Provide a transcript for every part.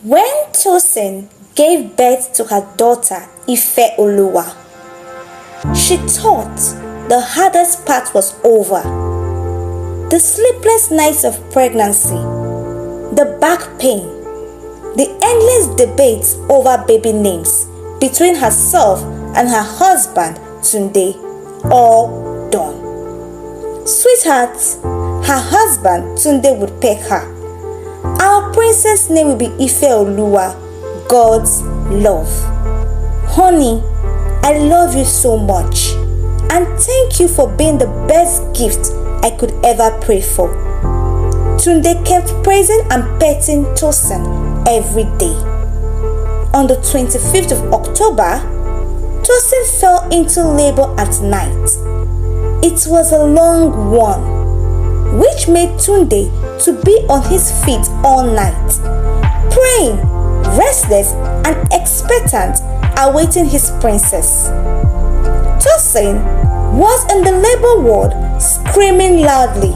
When Tosin gave birth to her daughter IfeOluwa, she thought the hardest part was over. The sleepless nights of pregnancy, the back pain, the endless debates over baby names between herself and her husband Tunde, all done. Sweetheart, her husband Tunde would peg her. Our princess name will be IfeOluwa, God's love. Honey, I love you so much, and thank you for being the best gift I could ever pray for. Tunde kept praising and petting Tosin every day. On the 25th of October, Tosin fell into labor at night. It was a long one, which made Tunde to be on his feet all night, praying, restless and expectant, awaiting his princess. Tosin was in the labor ward screaming loudly.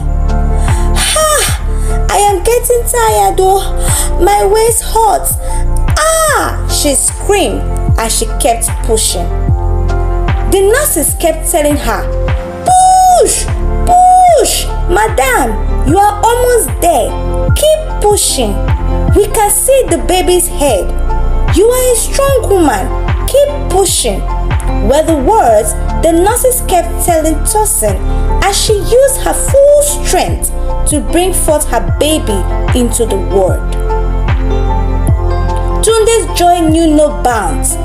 I am getting tired though, my waist hurts. She screamed as she kept pushing. The nurses kept telling her, push, push, madam, you are almost there. Keep pushing. We can see the baby's head. You are a strong woman. Keep pushing, were the words the nurses kept telling Tosin as she used her full strength to bring forth her baby into the world. Tunde's joy knew no bounds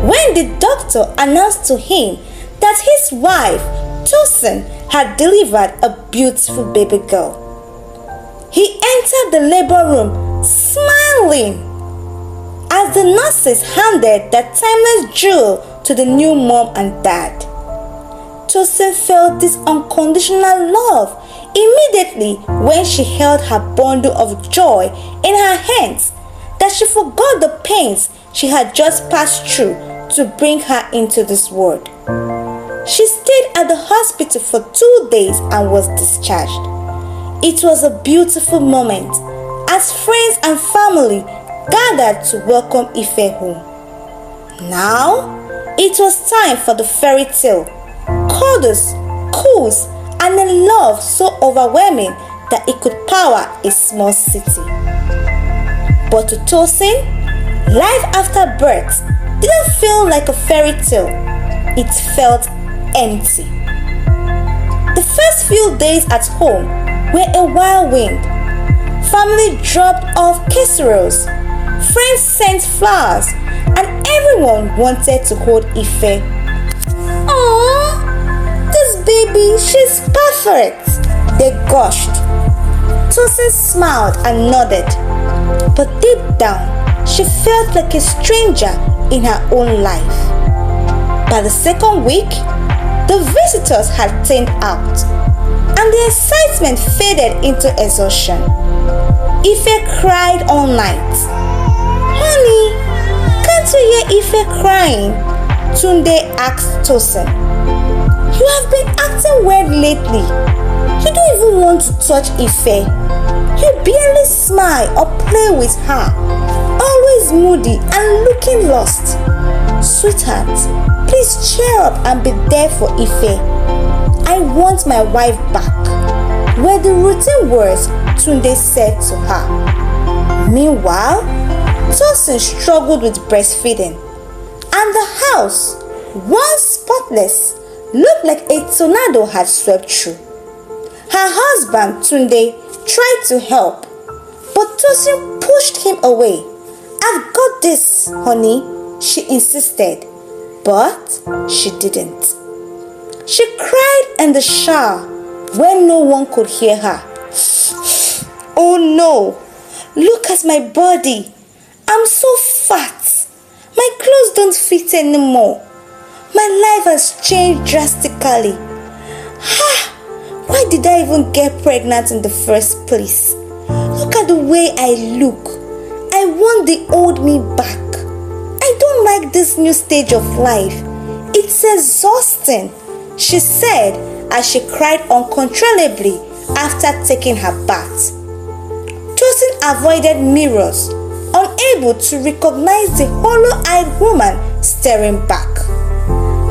when the doctor announced to him that his wife, Tosin, had delivered a beautiful baby girl. He entered the labor room smiling as the nurses handed that timeless jewel to the new mom and dad. Tosin felt this unconditional love immediately when she held her bundle of joy in her hands, that she forgot the pains she had just passed through to bring her into this world. She stayed at the hospital for 2 days and was discharged. It was a beautiful moment as friends and family gathered to welcome Ife home. Now, it was time for the fairy tale, cuddles, cools, and a love so overwhelming that it could power a small city. But to Tosin, life after birth didn't feel like a fairy tale. It felt empty. The first few days at home were a whirlwind. Family dropped off casseroles, friends sent flowers, and everyone wanted to hold Ife. Aww, this baby, she's perfect, they gushed. Tosin smiled and nodded, but deep down, she felt like a stranger in her own life. By the second week, the visitors had thinned out, and the excitement faded into exhaustion. Ife cried all night. Honey, can't you hear Ife crying? Tunde asked Tosin. You have been acting weird lately. You don't even want to touch Ife. You barely smile or play with her. Always moody and looking lost. Sweetheart, please cheer up and be there for Ife. I want my wife back, were the routine words Tunde said to her. Meanwhile, Tosin struggled with breastfeeding, and the house, once spotless, looked like a tornado had swept through. Her husband Tunde tried to help, but Tosin pushed him away. I've got this, honey, she insisted, but she didn't. She cried in the shower when no one could hear her. Oh no, look at my body. I'm so fat. My clothes don't fit anymore. My life has changed drastically. Why did I even get pregnant in the first place? Look at the way I look. I want the old me back. I don't like this new stage of life. It's exhausting, she said as she cried uncontrollably after taking her bath. Tosin avoided mirrors, unable able to recognize the hollow-eyed woman staring back.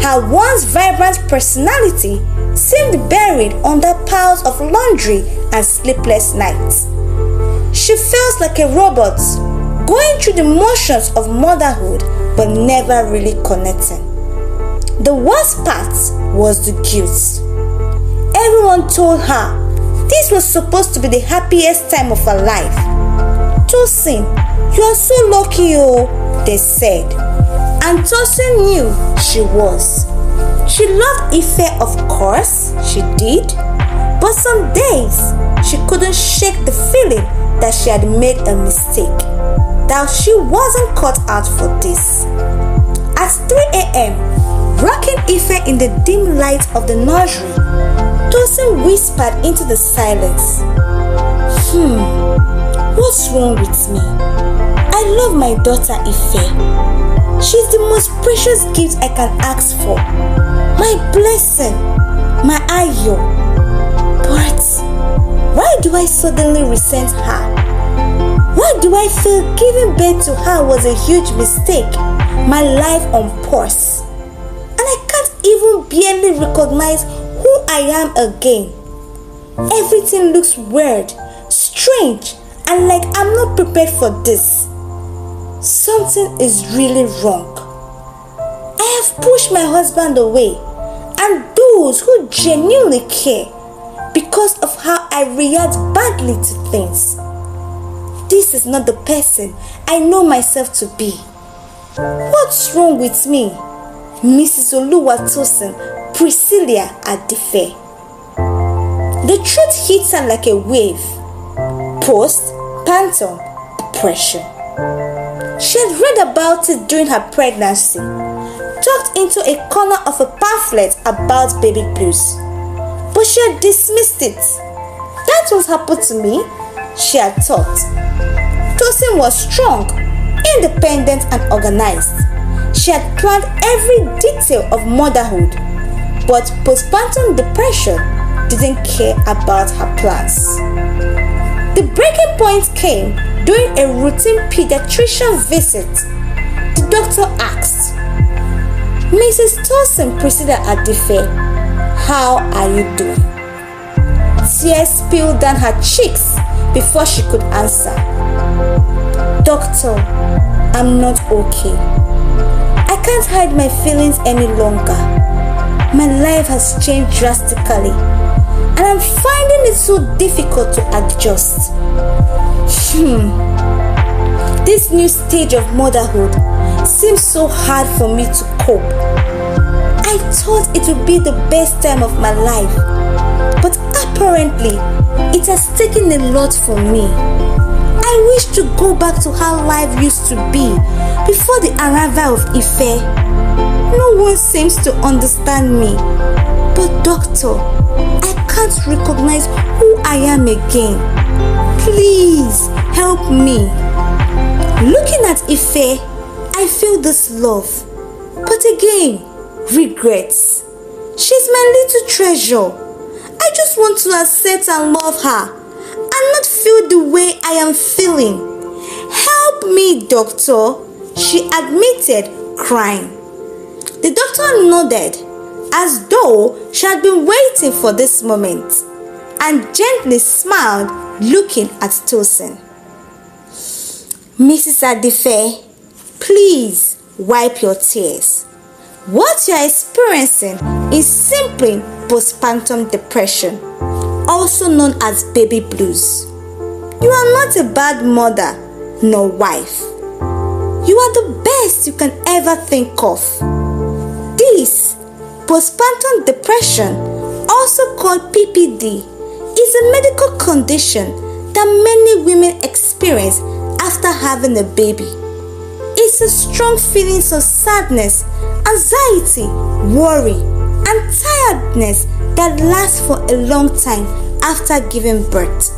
Her once vibrant personality seemed buried under piles of laundry and sleepless nights. She felt like a robot, going through the motions of motherhood but never really connecting. The worst part was the guilt. Everyone told her this was supposed to be the happiest time of her life. "Tosin, you are so lucky, oh," they said. And Tosin knew she was. She loved Ife, of course, she did. But some days, she couldn't shake the feeling that she had made a mistake, that she wasn't cut out for this. At 3 a.m., rocking Ife in the dim light of the nursery, Tosin whispered into the silence, "What's wrong with me? I love my daughter Ife. She's the most precious gift I can ask for. My blessing, my ayo. But why do I suddenly resent her? Why do I feel giving birth to her was a huge mistake? My life on pause. And I can't even barely recognize who I am again. Everything looks weird, strange, and like I'm not prepared for this. Something is really wrong. I have pushed my husband away and those who genuinely care because of how I react badly to things. This is not the person I know myself to be. What's wrong with me?" Mrs. Oluwa Tosin, Priscilla Adife. The truth hits her like a wave. Postpartum Depression. She had read about it during her pregnancy, tucked into a corner of a pamphlet about baby blues. But she had dismissed it. That won't happen to me, she had thought. Tosin was strong, independent and organized. She had planned every detail of motherhood, but postpartum depression didn't care about her plans. The breaking point came during a routine pediatrician visit. The doctor asked, "Mrs. Tosin Priscilla Adife, how are you doing?" Tears spilled down her cheeks before she could answer. "Doctor, I'm not okay. I can't hide my feelings any longer. My life has changed drastically, and I'm finding it so difficult to adjust. This new stage of motherhood seems so hard for me to cope. I thought it would be the best time of my life, but apparently it has taken a lot for me. I wish to go back to how life used to be before the arrival of Ife. No one seems to understand me. But doctor, I can't recognize who I am again. Please help me." Looking at Ife, I feel this love, but again, regrets. She's my little treasure. I just want to accept and love her and not feel the way I am feeling. "Help me, doctor," she admitted, crying. The doctor nodded as though she had been waiting for this moment and gently smiled, looking at Tosin. "Mrs. Adife, please wipe your tears. What you are experiencing is simply postpartum depression, also known as baby blues. You are not a bad mother nor wife. You are the best you can ever think of. This postpartum depression, also called PPD, is a medical condition that many women experience after having a baby. It's a strong feeling of sadness, anxiety, worry, and tiredness that lasts for a long time after giving birth.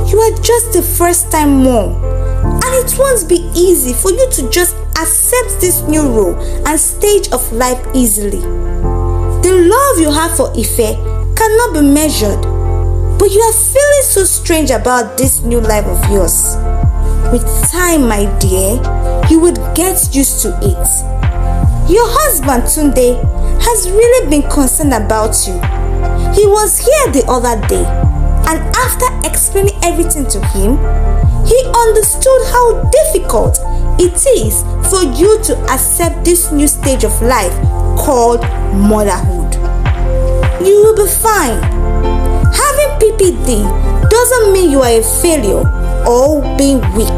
You are just the first time mom, and it won't be easy for you to just accept this new role and stage of life easily. The love you have for Ife cannot be measured, but you are feeling so strange about this new life of yours. With time, my dear, you would get used to it. Your husband, Tunde, has really been concerned about you. He was here the other day, and after explaining everything to him, he understood how difficult it is for you to accept this new stage of life called motherhood. You will be fine. Having PPD doesn't mean you are a failure or being weak.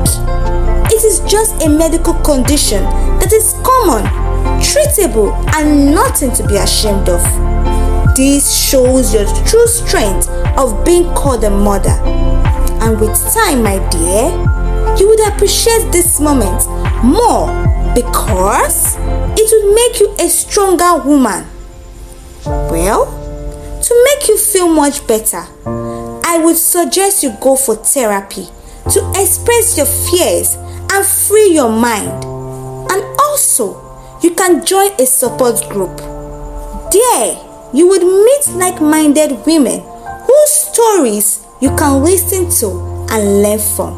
It is just a medical condition that is common, treatable, and nothing to be ashamed of. This shows your true strength of being called a mother. And with time, my dear, you would appreciate this moment more because it will make you a stronger woman. Well, to make you feel much better, I would suggest you go for therapy to express your fears and free your mind. And also, you can join a support group. There, you would meet like-minded women whose stories you can listen to and learn from.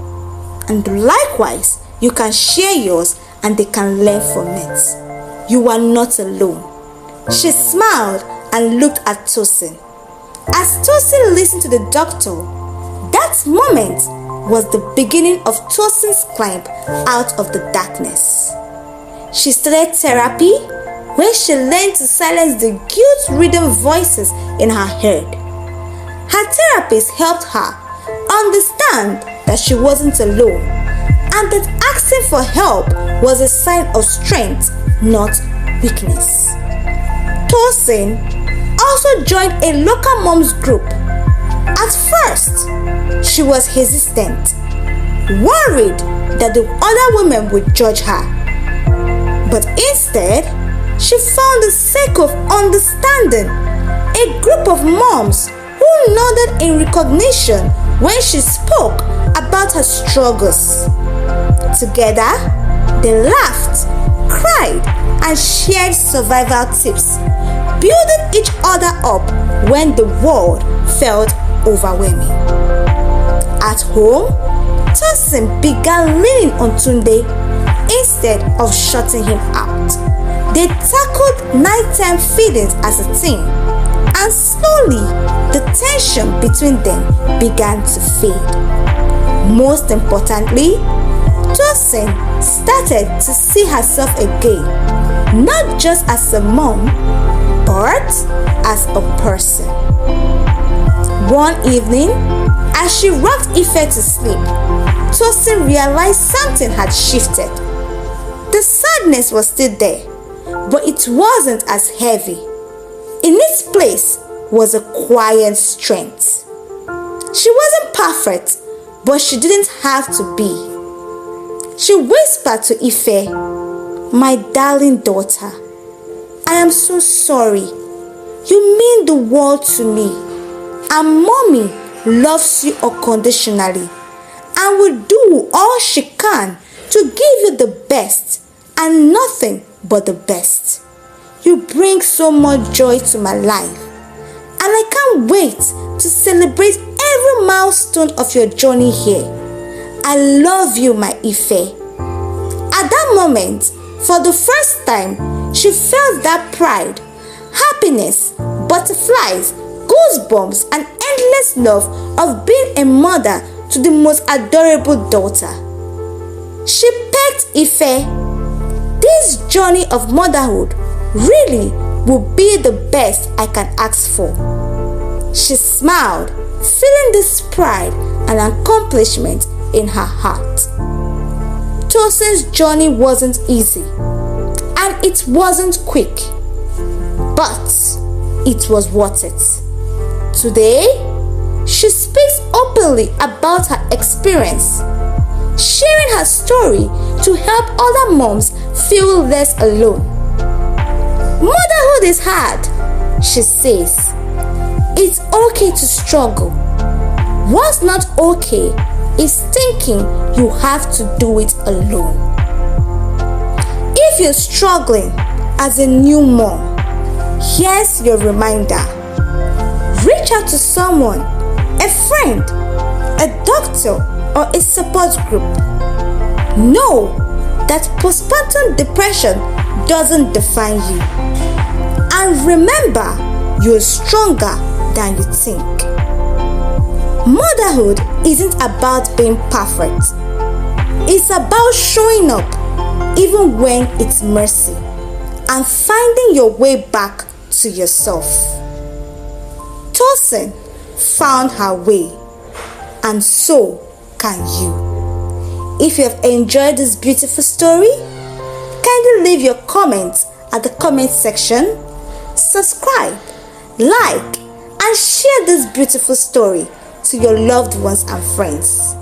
And likewise, you can share yours and they can learn from it. You are not alone. She smiled and looked at Tosin. As Tosin listened to the doctor, that moment was the beginning of Tosin's climb out of the darkness. She started therapy where she learned to silence the guilt-ridden voices in her head. Her therapist helped her understand that she wasn't alone and that asking for help was a sign of strength, not weakness. Tosin also joined a local moms group. At first, she was hesitant, worried that the other women would judge her. But instead, she found a circle of understanding, a group of moms who nodded in recognition when she spoke about her struggles. Together, they laughed, cried, and shared survival tips, building each other up when the world felt overwhelming. At home, Tosin began leaning on Tunde instead of shutting him out. They tackled nighttime feedings as a team, and slowly the tension between them began to fade. Most importantly, Tosin started to see herself again, not just as a mom, but as a person. One evening, as she rocked Ife to sleep, Tosin realized something had shifted. The sadness was still there, but it wasn't as heavy. In its place was a quiet strength. She wasn't perfect, but she didn't have to be. She whispered to Ife, "My darling daughter, I am so sorry. You mean the world to me, and mommy loves you unconditionally and will do all she can to give you the best and nothing but the best. You bring so much joy to my life, and I can't wait to celebrate every milestone of your journey here. I love you, my Ife." At that moment, for the first time, she felt that pride, happiness, butterflies, goosebumps, and endless love of being a mother to the most adorable daughter. She pecked Ife. This journey of motherhood really will be the best I can ask for. She smiled, feeling this pride and accomplishment in her heart. Tosin's journey wasn't easy, and it wasn't quick, but it was worth it. Today, she speaks openly about her experience, sharing her story to help other moms feel less alone. Motherhood is hard, she says. It's okay to struggle. What's not okay is thinking you have to do it alone. If you're struggling as a new mom, here's your reminder. Reach out to someone, a friend, a doctor, or a support group. Know that postpartum depression doesn't define you. And remember, you're stronger than you think. Motherhood isn't about being perfect. It's about showing up even when it's messy and finding your way back to yourself. Tosin found her way, and so can you. If you have enjoyed this beautiful story, kindly leave your comments at the comment section, subscribe, like, and share this beautiful story to your loved ones and friends.